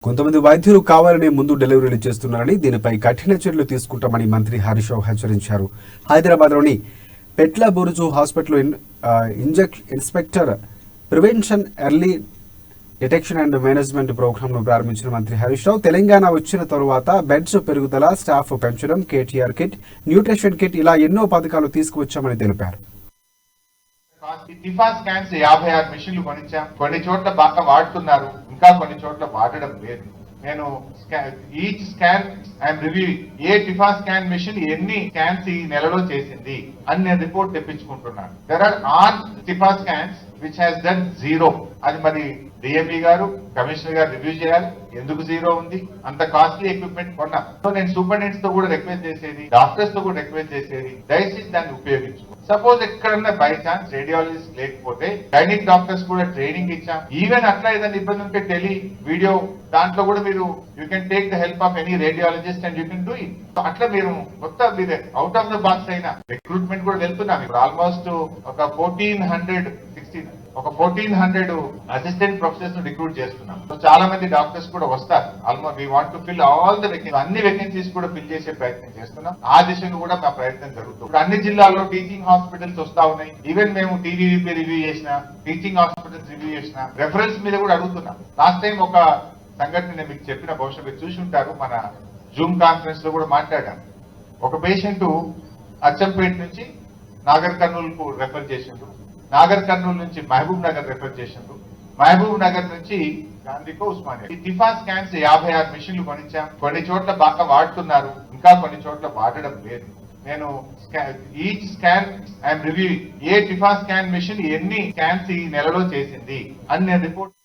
కొంతమంది వైద్యులు కావాలనే ముందు డెలివరీలు చేస్తున్నారని దీనిపై కఠిన చర్యలు తీసుకుంటామని మంత్రి హరీష్ రావు హెచ్చరించారు. హైదరాబాద్లోని పెట్ల బురుజు హాస్పిటల్లో inspector prevention early detection and management ప్రోగ్రాంను ప్రారంభించిన మంత్రి హరీష్ రావు తెలంగాణ వచ్చిన తరువాత బెడ్స్ పెరుగుదల, స్టాఫ్ పెంచడం, కేటీఆర్ కిట్, న్యూట్రిషన్ కిట్ ఇలా ఎన్నో పథకాలు తీసుకువచ్చామని తెలిపారు. టిఫా స్కాన్స్ 56 మిషన్లు కొనిచ్చాం. కొన్ని చోట్ల బాగా వాడుతున్నారు, ఇంకా కొన్ని చోట్ల వాడడం లేదు. నేను each scan I'm review, A TIFFA scan machine ఎన్ని స్కాన్స్ ఈ నెలలో చేసింది అని రిపోర్ట్ తెప్పించుకుంటున్నాను. There are on TIFFA scans which has done 0. అది మరి డిఎంఈ గారు, కమిషనర్ గారు రివ్యూ చేయాలి. ఎందుకు 0 ఉంది? అంత కాస్ట్లీ ఎక్విప్మెంట్ కొన్నా. సో నేను సూపరింటెండెంట్స్ తో కూడా రిక్వెస్ట్ చేసేది, డాక్టర్స్ తో కూడా రిక్వెస్ట్ చేసేది, దయచేసి దాన్ని ఉపయోగించుకో. సపోజ్ ఎక్కడన్నా బై ఛాన్స్ రేడియాలజిస్ట్ లేకపోతే గైనిక్ డాక్టర్స్ కూడా ట్రైనింగ్ ఇచ్చాం. ఈవెన్ అట్లా ఏదైనా ఇబ్బంది ఉంటే టెలి వీడియో దాంట్లో కూడా మీరు you can take the help of any radiologist and you can do it. అట్లా మీరు మొత్తం మీరు అవుట్ ఆఫ్ ద బాక్స్ అయినా రిక్రూట్మెంట్ కూడా వెళ్తున్నాం. ఇప్పుడు ఆల్మోస్ట్ ఒక 1400 అసిస్టెంట్ ప్రొఫెసర్స్ ను రిక్రూట్ చేస్తున్నాం. సో చాలా మంది డాక్టర్స్ కూడా వస్తారు. Almost we want to fill all the అన్ని వేకెన్సీస్ కూడా ఫిల్ చేసే ప్రయత్నం చేస్తున్నాం. ఆ దిశను కూడా మా ప్రయత్నం జరుగుతుంది. ఇప్పుడు అన్ని జిల్లాల్లో టీచింగ్ హాస్పిటల్స్ వస్తా ఉన్నాయి. ఈవెన్ మేము టీవీవీపీ రివ్యూ చేసిన, టీచింగ్ హాస్పిటల్స్ రివ్యూ చేసిన, రెఫరెన్స్ మీద కూడా అడుగుతున్నాం. లాస్ట్ టైం ఒక సంఘటన నేను మీకు చెప్పిన, బహుశా మీరు చూసి ఉంటారు, మన జూమ్ కాన్ఫరెన్స్ లో కూడా మాట్లాడాను. ఒక పేషెంట్ అచ్చంపేట నుంచి నాగర్ కర్నూలు కు రెఫర్ చేసిండు, నాగర్ కర్నూలు నుంచి మహబూబ్ నగర్ రెఫర్ చేసిండ్రు, మహబూబ్ నగర్ నుంచి గాంధీకో ఉస్మానియా. ఈ టిఫా స్కాన్స్ 56 మిషన్లు కొనిచ్చాం. కొన్ని చోట్ల బాగా వాడుతున్నారు, ఇంకా కొన్ని చోట్ల వాడడం లేదు. నేను each scan I'm review, A TIFFA scan machine ఎన్ని స్కాన్స్ ఈ నెలలో చేసింది అని రిపోర్ట్